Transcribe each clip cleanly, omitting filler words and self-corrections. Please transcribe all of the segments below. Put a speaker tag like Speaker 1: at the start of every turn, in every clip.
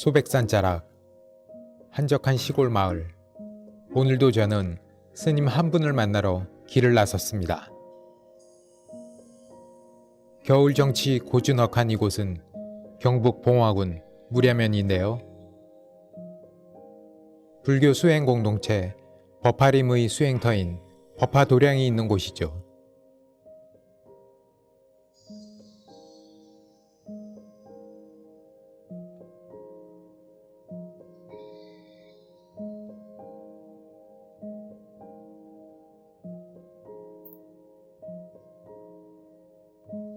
Speaker 1: 소백산 자락, 한적한 시골 마을. 오늘도 저는 스님 한 분을 만나러 길을 나섰습니다. 겨울 정치 고즈넉한 이곳은 경북 봉화군 무랴면인데요. 불교 수행 공동체 법화림의 수행터인 법화도량이 있는 곳이죠.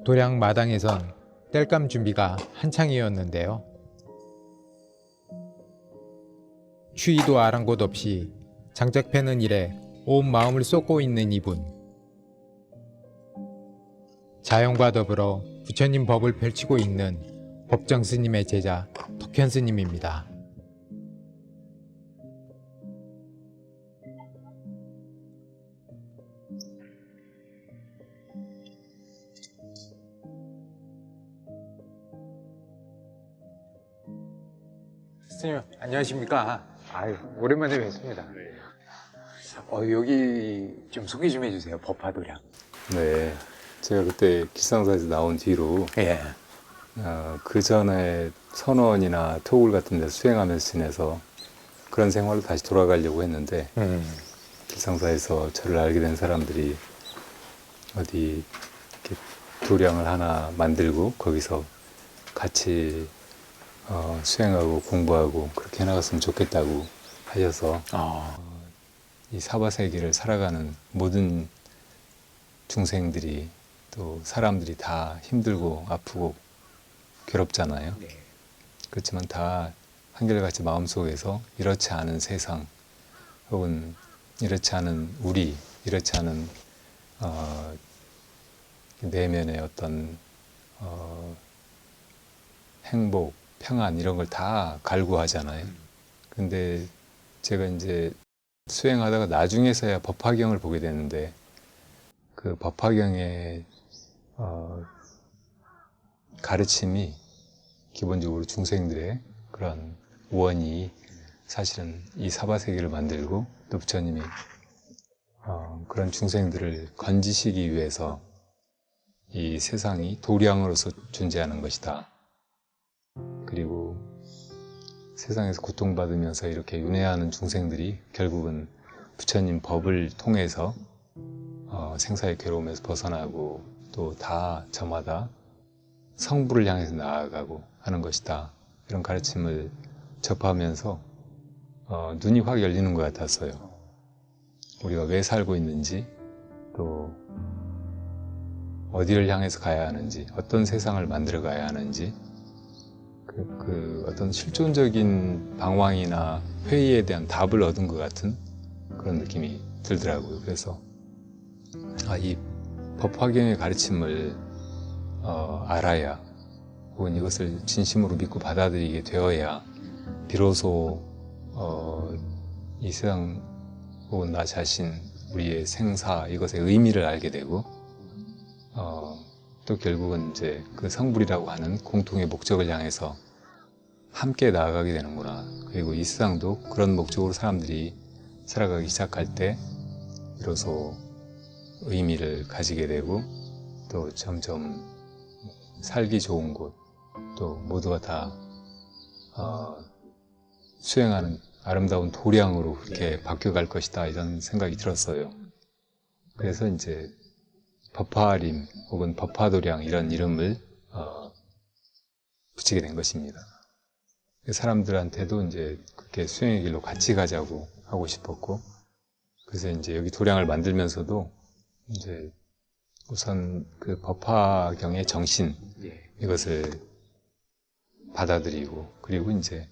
Speaker 1: 도량 마당에선 땔감 준비가 한창이었는데요. 추위도 아랑곳 없이 장작 패는 일에 온 마음을 쏟고 있는 이분. 자연과 더불어 부처님 법을 펼치고 있는 법정 스님의 제자 덕현 스님입니다. 스님 안녕하십니까? 아유 오랜만에 뵙습니다. 여기 좀 소개 좀 해주세요. 법화도량.
Speaker 2: 네, 제가 그때 기상사에서 나온 뒤로
Speaker 1: 예.
Speaker 2: 그 전에 선원이나 토굴 같은 데서 수행하면서 지내서 그런 생활로 다시 돌아가려고 했는데 기상사에서 저를 알게 된 사람들이 어디 이렇게 도량을 하나 만들고 거기서 같이 수행하고 공부하고 그렇게 해나갔으면 좋겠다고 하셔서 이 사바세계를 살아가는 모든 중생들이 또 사람들이 다 힘들고 아프고 괴롭잖아요.
Speaker 1: 네.
Speaker 2: 그렇지만 다 한결같이 마음속에서 이렇지 않은 세상 혹은 이렇지 않은 우리, 이렇지 않은 내면의 어떤 행복, 평안 이런 걸 다 갈구하잖아요. 근데 제가 이제 수행하다가 나중에서야 법화경을 보게 되는데 그 법화경의 가르침이 기본적으로 중생들의 그런 원이 사실은 이 사바세계를 만들고 또 부처님이 그런 중생들을 건지시기 위해서 이 세상이 도량으로서 존재하는 것이다. 그리고 세상에서 고통받으면서 이렇게 윤회하는 중생들이 결국은 부처님 법을 통해서 생사의 괴로움에서 벗어나고 또 다 저마다 성부를 향해서 나아가고 하는 것이다. 이런 가르침을 접하면서 눈이 확 열리는 것 같았어요. 우리가 왜 살고 있는지 또 어디를 향해서 가야 하는지 어떤 세상을 만들어 가야 하는지 그 어떤 실존적인 방황이나 회의에 대한 답을 얻은 것 같은 그런 느낌이 들더라고요. 그래서 이 법화경의 가르침을 알아야 혹은 이것을 진심으로 믿고 받아들이게 되어야 비로소 이 세상 혹은 나 자신, 우리의 생사 이것의 의미를 알게 되고 또 결국은 이제 그 성불이라고 하는 공통의 목적을 향해서 함께 나아가게 되는구나. 그리고 이 세상도 그런 목적으로 사람들이 살아가기 시작할 때 비로소 의미를 가지게 되고 또 점점 살기 좋은 곳, 또 모두가 다 수행하는 아름다운 도량으로 그렇게 바뀌어갈 것이다 이런 생각이 들었어요. 그래서 이제 법화림 혹은 법화도량 이런 이름을 붙이게 된 것입니다. 사람들한테도 이제 그렇게 수행의 길로 같이 가자고 하고 싶었고, 그래서 이제 여기 도량을 만들면서도 이제 우선 그 법화경의 정신 이것을 받아들이고, 그리고 이제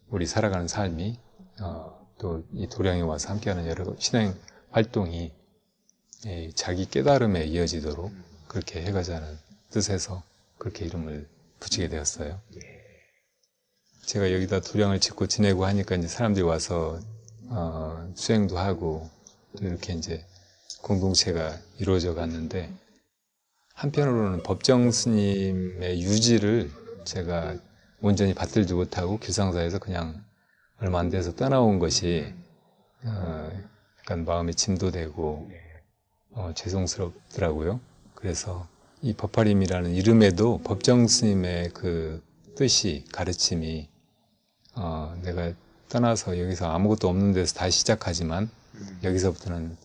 Speaker 2: 우리 살아가는 삶이 또 이 도량에 와서 함께하는 여러 신행 활동이 자기 깨달음에 이어지도록 그렇게 해가자는 뜻에서 그렇게 이름을 붙이게 되었어요. 제가 여기다 도량을 짓고 지내고 하니까 이제 사람들이 와서 수행도 하고 또 이렇게 이제 공동체가 이루어져 갔는데, 한편으로는 법정 스님의 유지를 제가 온전히 받들지 못하고 길상사에서 그냥 얼마 안 돼서 떠나온 것이 약간 마음에 짐도 되고 죄송스럽더라고요. 그래서 이 법화림이라는 이름에도 법정 스님의 그 뜻이, 가르침이 내가 떠나서 여기서 아무것도 없는 데서 다시 시작하지만 여기서부터는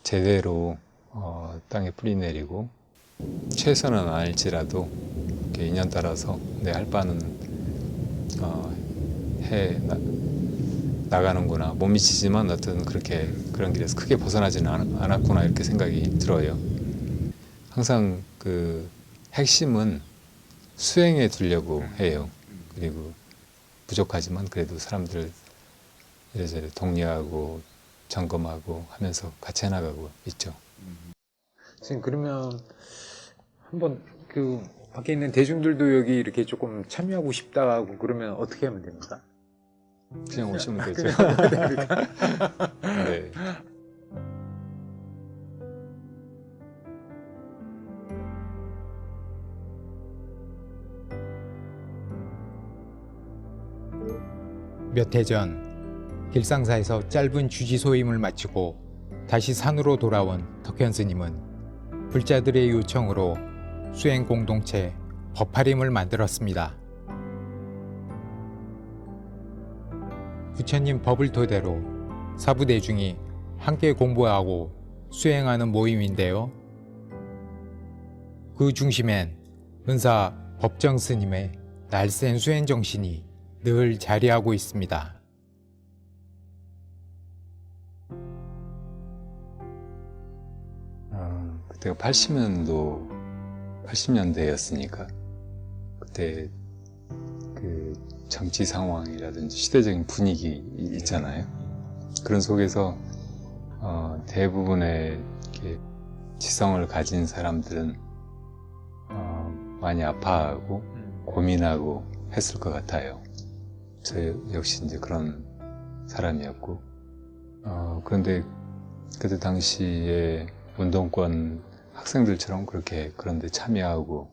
Speaker 2: 제대로 땅에 뿌리 내리고 최선은 아닐지라도 이렇게 인연 따라서 내 할 바는 해 나가는구나. 못 미치지만 어떤 그렇게 그런 길에서 크게 벗어나지는 않았구나 이렇게 생각이 들어요. 항상 그 핵심은 수행에 두려고 해요. 그리고 부족하지만 그래도 사람들 이래저래 독려하고 점검하고 하면서 같이 해나가고 있죠.
Speaker 1: 선생님, 그러면 한번 그 밖에 있는 대중들도 여기 이렇게 조금 참여하고 싶다고 그러면 어떻게 하면 됩니까?
Speaker 2: 그냥 오시면 되죠. 네.
Speaker 1: 몇 해 전 길상사에서 짧은 주지소임을 마치고 다시 산으로 돌아온 덕현 스님은 불자들의 요청으로 수행 공동체 법화림을 만들었습니다. 부처님 법을 토대로 사부대중이 함께 공부하고 수행하는 모임인데요. 그 중심엔 은사 법정 스님의 날쌘 수행 정신이 늘 자리하고 있습니다.
Speaker 2: 그때가 80년대였으니까 그때 그 정치 상황이라든지 시대적인 분위기 있잖아요. 그런 속에서 대부분의 이렇게 지성을 가진 사람들은 많이 아파하고 고민하고 했을 것 같아요. 저 역시 이제 그런 사람이었고 그런데 그때 당시에 운동권 학생들처럼 그렇게 그런데 참여하고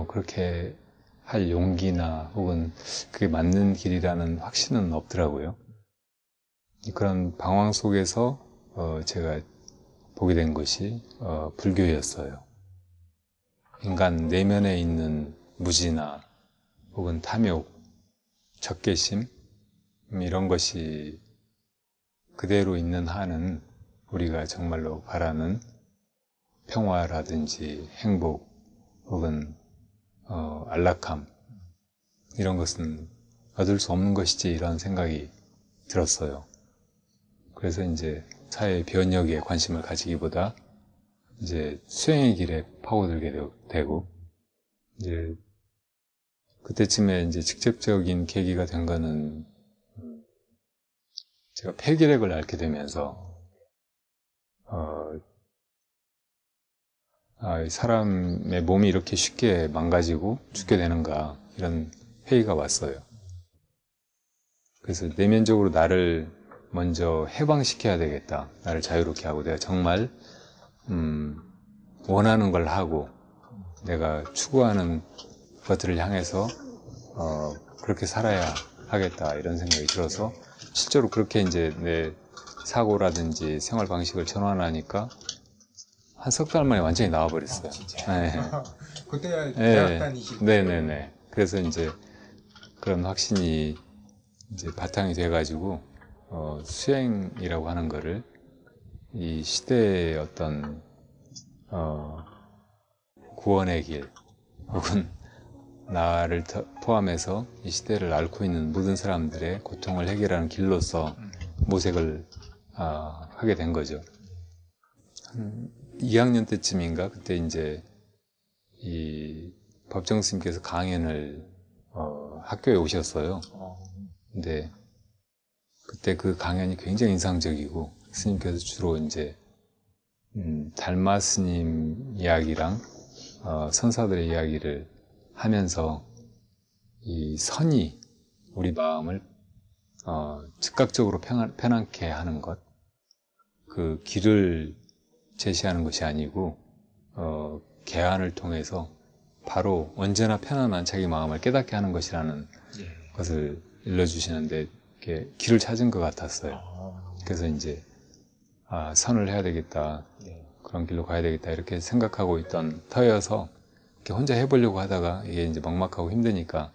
Speaker 2: 그렇게 할 용기나 혹은 그게 맞는 길이라는 확신은 없더라고요. 그런 방황 속에서 제가 보게 된 것이 불교였어요. 인간 내면에 있는 무지나 혹은 탐욕, 적개심 이런 것이 그대로 있는 한은 우리가 정말로 바라는 평화라든지 행복 혹은 안락함 이런 것은 얻을 수 없는 것이지 이런 생각이 들었어요. 그래서 이제 사회의 변혁에 관심을 가지기보다 이제 수행의 길에 파고들게 되고 이제 그때쯤에 이제 직접적인 계기가 된 거는 제가 폐기력을 앓게 되면서 사람의 몸이 이렇게 쉽게 망가지고 죽게 되는가 이런 회의가 왔어요. 그래서 내면적으로 나를 먼저 해방시켜야 되겠다. 나를 자유롭게 하고 내가 정말 원하는 걸 하고 내가 추구하는 것들을 향해서 그렇게 살아야 하겠다 이런 생각이 들어서 실제로 그렇게 이제 내 사고라든지 생활 방식을 전환하니까 한 석 달 만에 완전히 나와버렸어요. 네.
Speaker 1: 그때야 대학 다니시고.
Speaker 2: 네네네. 그래서 이제 그런 확신이 이제 바탕이 돼가지고 수행이라고 하는 거를 이 시대의 어떤 구원의 길 혹은 나를 포함해서 이 시대를 앓고 있는 모든 사람들의 고통을 해결하는 길로서 모색을 하게 된 거죠. 2학년 때쯤인가 그때 이제 이 법정 스님께서 강연을 학교에 오셨어요. 근데 그때 그 강연이 굉장히 인상적이고 스님께서 주로 이제 달마 스님 이야기랑 선사들의 이야기를 하면서 이 선이 우리 마음을 즉각적으로 편안케 하는 것, 그 길을 제시하는 것이 아니고 개안을 통해서 바로 언제나 편안한 자기 마음을 깨닫게 하는 것이라는
Speaker 1: 예.
Speaker 2: 것을 일러주시는데 이렇게 길을 찾은 것 같았어요. 그래서 이제 선을 해야 되겠다.
Speaker 1: 예.
Speaker 2: 그런 길로 가야 되겠다. 이렇게 생각하고 있던 터여서 이렇게 혼자 해보려고 하다가 이게 이제 막막하고 힘드니까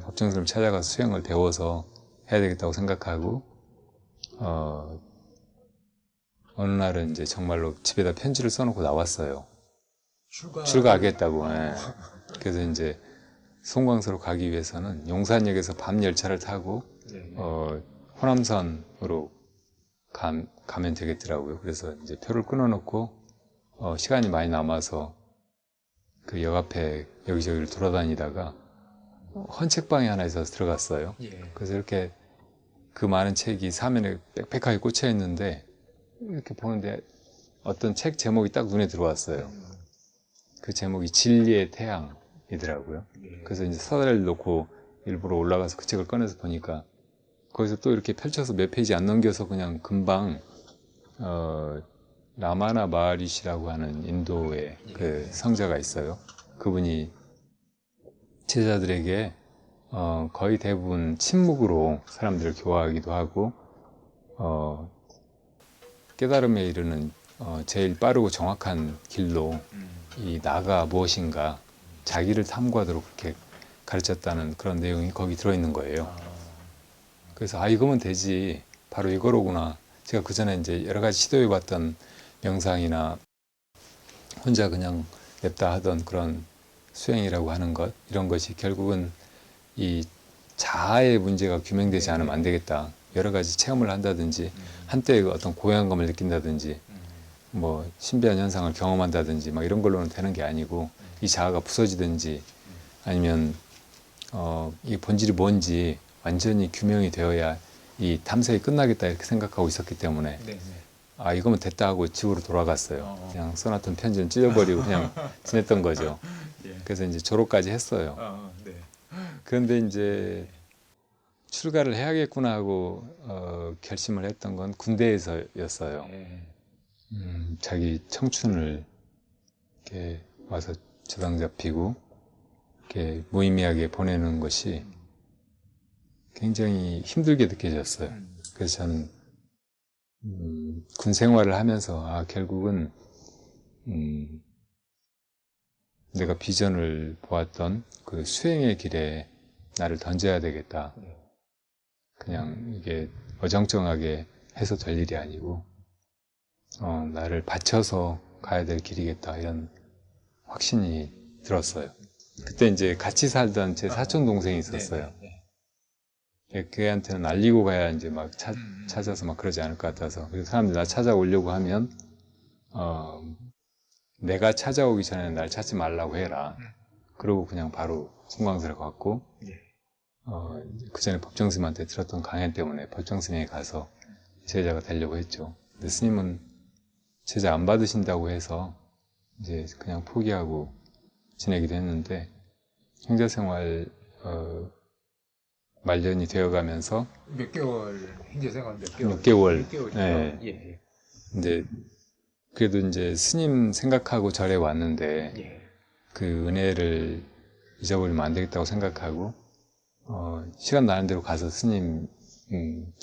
Speaker 2: 법정 스님을 찾아가서 수행을 배워서 해야 되겠다고 생각하고 어느 날은 이제 정말로 집에다 편지를 써놓고 나왔어요. 출가하겠다고. 예. 그래서 이제 송광서로 가기 위해서는 용산역에서 밤 열차를 타고 호남선으로 가면 되겠더라고요. 그래서 이제 표를 끊어놓고 시간이 많이 남아서 그 역 앞에 여기저기를 돌아다니다가 헌책방에 하나 있어서 들어갔어요.
Speaker 1: 예.
Speaker 2: 그래서 이렇게 그 많은 책이 사면에 빽빽하게 꽂혀 있는데 이렇게 보는데 어떤 책 제목이 딱 눈에 들어왔어요. 그 제목이 진리의 태양이더라고요.
Speaker 1: 예.
Speaker 2: 그래서 이제 사다리를 놓고 일부러 올라가서 그 책을 꺼내서 보니까 거기서 또 이렇게 펼쳐서 몇 페이지 안 넘겨서 그냥 금방 라마나 마하리시라고 하는 인도의 그 성자가 있어요. 그분이 제자들에게 거의 대부분 침묵으로 사람들을 교화하기도 하고 깨달음에 이르는 제일 빠르고 정확한 길로 이 나가 무엇인가 자기를 탐구하도록 그렇게 가르쳤다는 그런 내용이 거기 들어있는 거예요. 그래서 이거면 되지, 바로 이거로구나. 제가 그 전에 이제 여러 가지 시도해봤던 명상이나 혼자 그냥 냅다 하던 그런 수행이라고 하는 것, 이런 것이 결국은 이 자아의 문제가 규명되지 않으면 안 되겠다. 여러 가지 체험을 한다든지 한때 어떤 고향감을 느낀다든지 뭐 신비한 현상을 경험한다든지 막 이런 걸로는 되는 게 아니고 이 자아가 부서지든지 아니면 이 본질이 뭔지 완전히 규명이 되어야 이 탐색이 끝나겠다 이렇게 생각하고 있었기 때문에 이거면 됐다 하고 집으로 돌아갔어요. 그냥 써놨던 편지는 찢어버리고 그냥 지냈던 거죠. 그래서 이제 졸업까지 했어요. 그런데 이제 출가를 해야겠구나 하고 결심을 했던 건 군대에서였어요. 자기 청춘을 이렇게 와서 저당 잡히고 이렇게 무의미하게 보내는 것이 굉장히 힘들게 느껴졌어요. 그래서 저는 군 생활을 하면서 결국은 내가 비전을 보았던 그 수행의 길에 나를 던져야 되겠다. 그냥 이게 어정쩡하게 해서 될 일이 아니고 나를 바쳐서 가야 될 길이겠다 이런 확신이 들었어요. 그때 이제 같이 살던 제 사촌 동생이 있었어요. 걔한테는 알리고 가야 이제 막 찾아서 막 그러지 않을 것 같아서. 그래서 사람들이 나 찾아오려고 하면 내가 찾아오기 전에 날 찾지 말라고 해라. 그러고 그냥 바로 송광서를 갔고 그 전에 법정스님한테 들었던 강연 때문에 법정스님에 가서 제자가 되려고 했죠. 근데 스님은 제자 안 받으신다고 해서 이제 그냥 포기하고 지내기도 했는데 행자생활 말년이 되어가면서
Speaker 1: 몇 개월 행제생활 몇 개월?
Speaker 2: 6개월.
Speaker 1: 6개월이요.
Speaker 2: 네.
Speaker 1: 예.
Speaker 2: 근데 그래도 이제 스님 생각하고 절에 왔는데
Speaker 1: 예.
Speaker 2: 그 은혜를 잊어버리면 안 되겠다고 생각하고 시간 나는 대로 가서 스님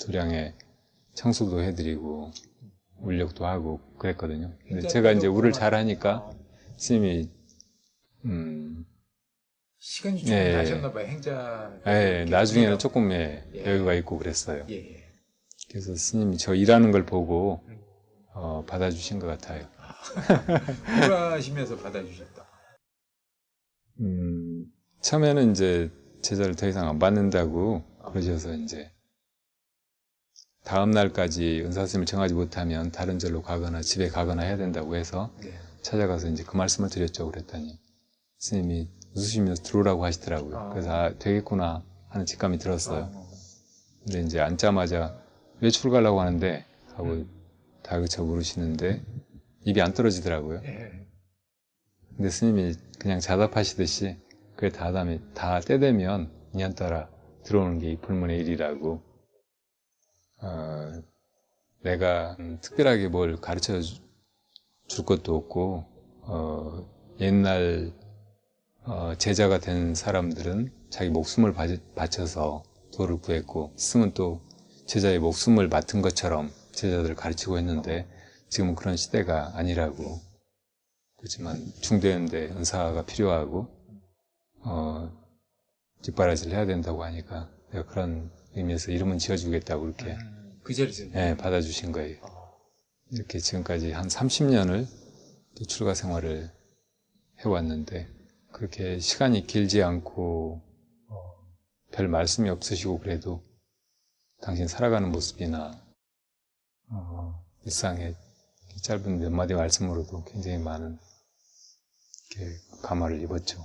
Speaker 2: 도량에 청소도 해드리고 울력도 하고 그랬거든요. 근데 제가 이제 울을 잘하니까 스님이
Speaker 1: 시간이 좀 나셨나봐요. 행자.
Speaker 2: 나중에는 조금 여유가 있고 그랬어요.
Speaker 1: 예.
Speaker 2: 그래서 스님이 저 일하는 걸 보고 받아주신 것 같아요.
Speaker 1: 쿨하시면서 받아주셨다.
Speaker 2: 처음에는 이제 제자를 더 이상 안 받는다고 그러셔서 이제 다음 날까지 은사스님을 정하지 못하면 다른 절로 가거나 집에 가거나 해야 된다고 해서 찾아가서 이제 그 말씀을 드렸죠. 그랬더니 스님이 웃으시면서 들어오라고 하시더라고요. 그래서 되겠구나 하는 직감이 들었어요. 근데 이제 앉자마자 왜 출가하려고 하는데 하고 다그쳐 물으시는데 입이 안 떨어지더라고요. 근데 스님이 그냥 자답하시듯이 그래 다 때 되면 인연 따라 들어오는 게 이 불문의 일이라고 내가 특별하게 뭘 가르쳐 줄 것도 없고 옛날 제자가 된 사람들은 자기 목숨을 바쳐서 도를 구했고, 스승은 또 제자의 목숨을 맡은 것처럼 제자들을 가르치고 했는데 지금은 그런 시대가 아니라고. 그렇지만 중대한데 은사가 필요하고 뒷바라지를 해야 된다고 하니까 내가 그런 의미에서 이름은 지어주겠다고 이렇게
Speaker 1: 그 자리에서
Speaker 2: 받아주신 거예요. 이렇게 지금까지 한 30년을 출가 생활을 해왔는데 그렇게 시간이 길지 않고 별 말씀이 없으시고 그래도 당신 살아가는 모습이나 일상의 짧은 몇 마디 말씀으로도 굉장히 많은 이렇게 감화를 입었죠.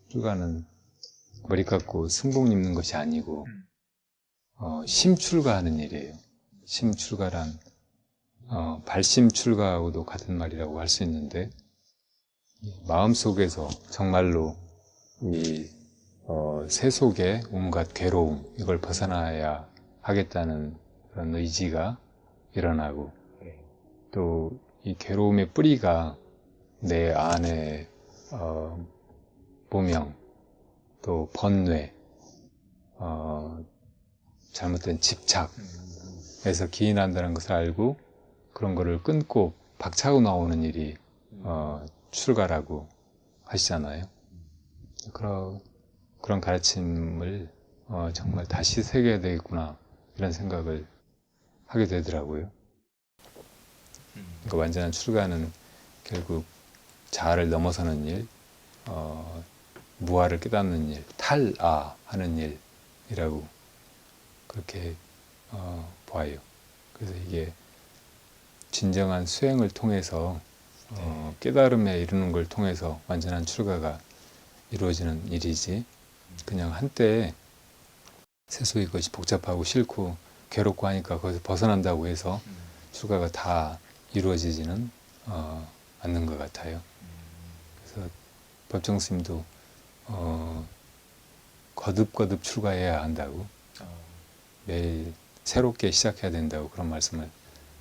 Speaker 2: 출가는 머리 깎고 승복 입는 것이 아니고 심출가하는 일이에요. 심출가란 발심출가하고도 같은 말이라고 할 수 있는데 마음속에서 정말로 이 세속의 온갖 괴로움 이걸 벗어나야 하겠다는 그런 의지가 일어나고 또 이 괴로움의 뿌리가 내 안에 무명 또 번뇌 잘못된 집착에서 기인한다는 것을 알고 그런 거를 끊고 박차고 나오는 일이 출가라고 하시잖아요. 그런 가르침을 정말 다시 새겨야 되겠구나 이런 생각을 하게 되더라고요. 그러니까 완전한 출가는 결국 자아를 넘어서는 일, 무아를 깨닫는 일, 탈아하는 일이라고 그렇게 봐요. 그래서 이게 진정한 수행을 통해서 깨달음에 이르는 걸 통해서 완전한 출가가 이루어지는 일이지 그냥 한때 세속이 그것이 복잡하고 싫고 괴롭고 하니까 거기서 벗어난다고 해서 출가가 다 이루어지지는 않는 것 같아요. 그래서 법정 스님도 거듭거듭 출가해야 한다고 매일 새롭게 시작해야 된다고 그런 말씀을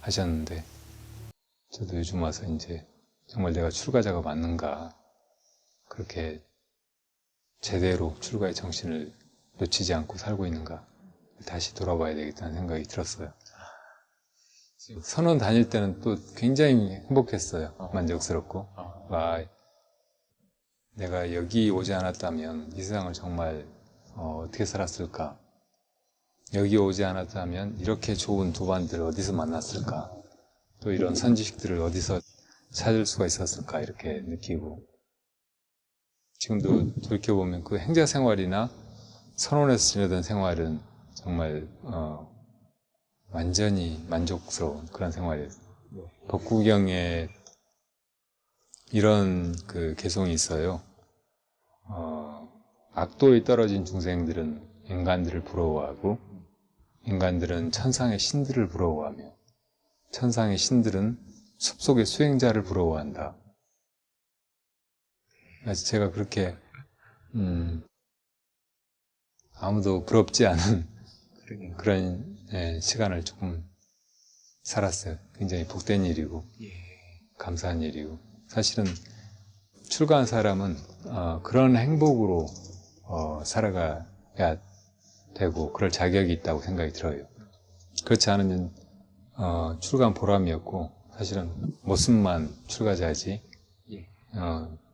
Speaker 2: 하셨는데 저도 요즘 와서 이제 정말 내가 출가자가 맞는가 그렇게 제대로 출가의 정신을 놓치지 않고 살고 있는가 다시 돌아봐야 되겠다는 생각이 들었어요. 선원 다닐 때는 또 굉장히 행복했어요. 만족스럽고 내가 여기 오지 않았다면 이 세상을 정말 어떻게 살았을까, 여기 오지 않았다면 이렇게 좋은 도반들을 어디서 만났을까, 또 이런 선지식들을 어디서 찾을 수가 있었을까 이렇게 느끼고 지금도 돌이켜보면 그 행자 생활이나 선원에서 지내던 생활은 정말 완전히 만족스러운 그런 생활이에요. 법구경에 이런 그 개송이 있어요. 악도에 떨어진 중생들은 인간들을 부러워하고 인간들은 천상의 신들을 부러워하며 천상의 신들은 숲속의 수행자를 부러워한다. 그래서 제가 그렇게 아무도 부럽지 않은 그런 시간을 조금 살았어요. 굉장히 복된 일이고 감사한 일이고 사실은 출가한 사람은 그런 행복으로 살아가야 되고 그럴 자격이 있다고 생각이 들어요. 그렇지 않으면 출가한 보람이 없고 사실은 모습만 출가자지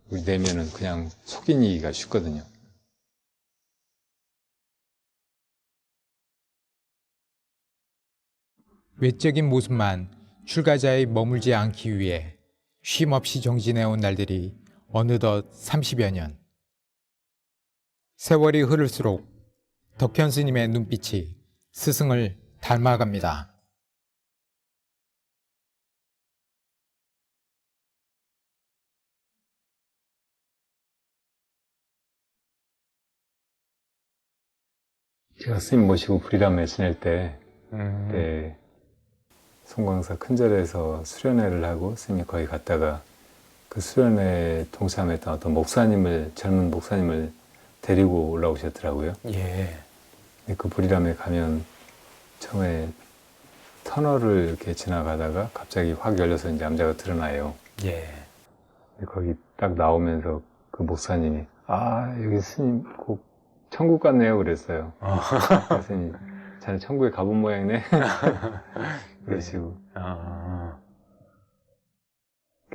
Speaker 2: 우리 내면은 그냥 속이기가 쉽거든요.
Speaker 1: 외적인 모습만 출가자에 머물지 않기 위해 쉼없이 정진해온 날들이 어느덧 30여 년. 세월이 흐를수록 덕현 스님의 눈빛이 스승을 닮아갑니다.
Speaker 2: 제가 스님 모시고 불이람에 지낼 때 그때 송광사 큰절에서 수련회를 하고 스님이 거기 갔다가 그 수련회에 동참했던 어떤 젊은 목사님을 데리고 올라오셨더라고요.
Speaker 1: 예.
Speaker 2: 근데 그 불이람에 가면 처음에 터널을 이렇게 지나가다가 갑자기 확 열려서 이제 암자가 드러나요.
Speaker 1: 예.
Speaker 2: 근데 거기 딱 나오면서 그 목사님이 아, 여기 스님 곧 천국 갔네요. 그랬어요. 스님, 자네 천국에 가본 모양이네. 그러시고.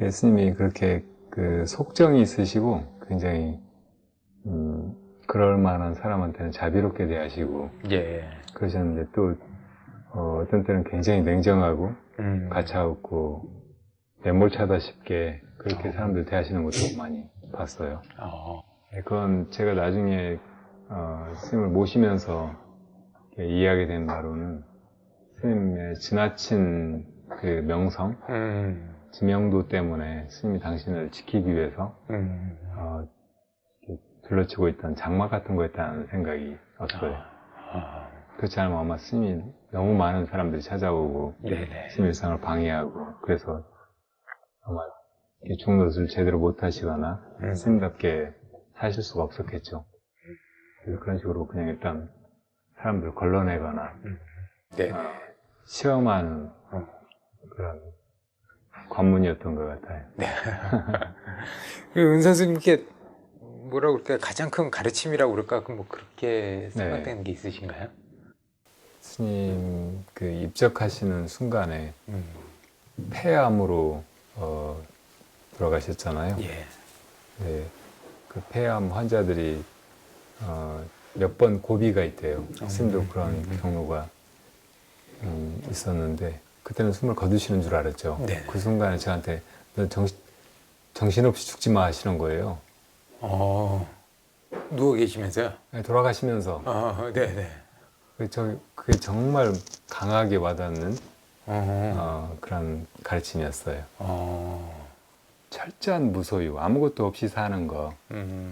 Speaker 2: 스님이 그렇게 그 속정이 있으시고 굉장히 그럴 만한 사람한테는 자비롭게 대하시고
Speaker 1: 예.
Speaker 2: 그러셨는데 또 어떤 때는 굉장히 냉정하고 가차없고 매몰차다 싶게 그렇게 사람들 대하시는 것도 많이 봤어요. 그건 제가 나중에 스님을 모시면서 이해하게 된 바로는 스님의 지나친 그 명성, 지명도 때문에 스님이 당신을 지키기 위해서 둘러치고 있던 장막 같은 거였다는 생각이 없어요. 그렇지 않으면 아마 스님이 너무 많은 사람들이 찾아오고 스님 일상을 방해하고 그래서 아마 중노릇을 제대로 못하시거나 스님답게 사실 수가 없었겠죠. 그래서 그런 식으로 그냥 일단 사람들을 걸러내거나 시험하는 그런 관문이었던 것 같아요.
Speaker 1: 은 선생님께 뭐라고 그럴까요? 가장 큰 가르침이라고 그럴까? 뭐 그렇게 생각되는 게 있으신가요?
Speaker 2: 스님 그 입적하시는 순간에 폐암으로 돌아가셨잖아요.
Speaker 1: 예.
Speaker 2: 네, 그 폐암 환자들이 몇 번 고비가 있대요. 스님도 그런 경우가 있었는데 그때는 숨을 거두시는 줄 알았죠.
Speaker 1: 네.
Speaker 2: 그 순간에 저한테 너 정신없이 죽지 마 하시는 거예요.
Speaker 1: 누워 계시면서요?
Speaker 2: 네, 돌아가시면서.
Speaker 1: 네네.
Speaker 2: 그게 정말 강하게 와닿는 그런 가르침이었어요. 철저한 무소유, 아무것도 없이 사는 거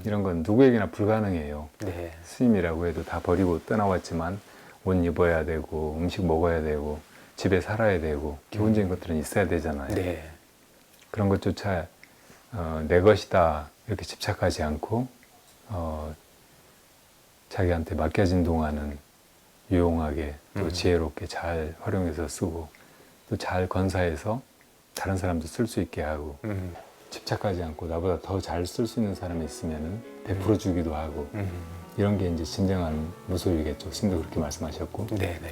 Speaker 2: 이런 건 누구에게나 불가능해요.
Speaker 1: 네.
Speaker 2: 스님이라고 해도 다 버리고 떠나왔지만 옷 입어야 되고 음식 먹어야 되고 집에 살아야 되고 기본적인 것들은 있어야 되잖아요.
Speaker 1: 네.
Speaker 2: 그런 것조차 내 것이다 이렇게 집착하지 않고 자기한테 맡겨진 동안은 유용하게 또 지혜롭게 잘 활용해서 쓰고 또 잘 건사해서 다른 사람도 쓸 수 있게 하고 집착하지 않고 나보다 더 잘 쓸 수 있는 사람이 있으면은 베풀어 주기도 하고 이런 게 이제 진정한 무소유겠죠. 스님도 그렇게 말씀하셨고.
Speaker 1: 네네.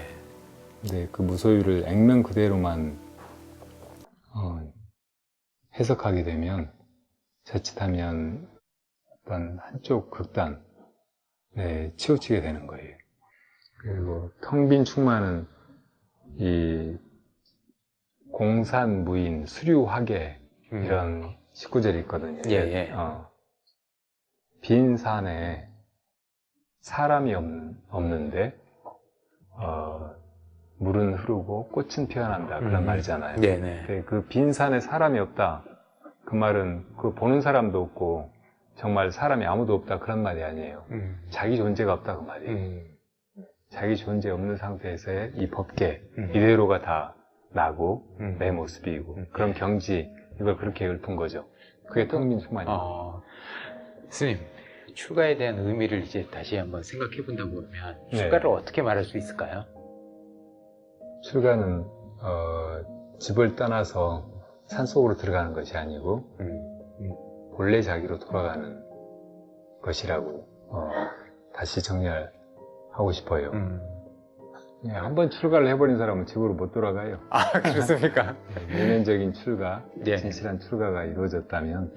Speaker 2: 근데 그 무소유를 액면 그대로만 해석하게 되면 자칫하면 어떤 한쪽 극단에 치우치게 되는 거예요. 그리고 텅 빈 충만은 이 공산무인 수류화계 이런 식구절이 있거든요.
Speaker 1: 예.
Speaker 2: 빈 산에 사람이 없는데 물은 흐르고 꽃은 피어난다 그런 말이잖아요.
Speaker 1: 네네.
Speaker 2: 그 빈 산에 사람이 없다 그 말은 그 보는 사람도 없고 정말 사람이 아무도 없다 그런 말이 아니에요. 자기 존재가 없다 그 말이에요. 자기 존재 없는 상태에서의 이 법계 이대로가 다 나고 내 모습이고 그런 경지 이걸 그렇게 읊은 거죠. 그게 텅 빈 충만이에요.
Speaker 1: 스님, 출가에 대한 의미를 이제 다시 한번 생각해 본다고 하면 출가를 어떻게 말할 수 있을까요?
Speaker 2: 출가는 집을 떠나서 산속으로 들어가는 것이 아니고 본래 자기로 돌아가는 것이라고 다시 정리하고 싶어요. 한번 출가를 해버린 사람은 집으로 못 돌아가요.
Speaker 1: 그렇습니까?
Speaker 2: 내면적인 출가, 진실한 출가가 이루어졌다면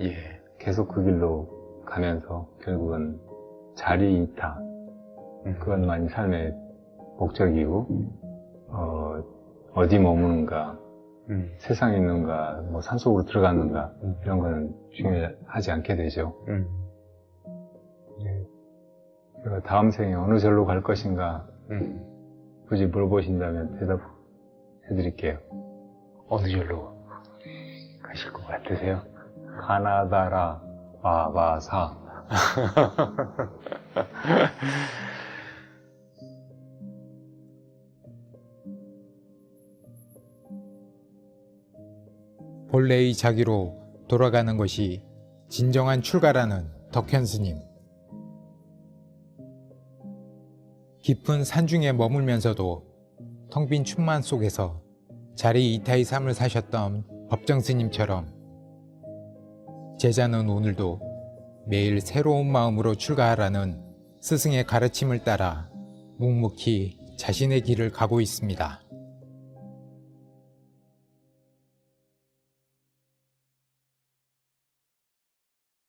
Speaker 2: 계속 그 길로 가면서 결국은 자리이타 그것만이 삶의 목적이고 어디 머무는가 세상에 있는가 뭐 산속으로 들어갔는가 이런 거는 중요하지 않게 되죠. 제가 다음 생에 어느 절로 갈 것인가 굳이 물어보신다면 대답해 드릴게요.
Speaker 1: 어느 절로 가실 것 같으세요?
Speaker 2: 가나다라 바바사.
Speaker 3: 본래의 자기로 돌아가는 것이 진정한 출가라는 덕현 스님. 깊은 산중에 머물면서도 텅 빈 충만 속에서 자리 이타의 삶을 사셨던 법정 스님처럼 제자는 오늘도 매일 새로운 마음으로 출가하라는 스승의 가르침을 따라 묵묵히 자신의 길을 가고 있습니다.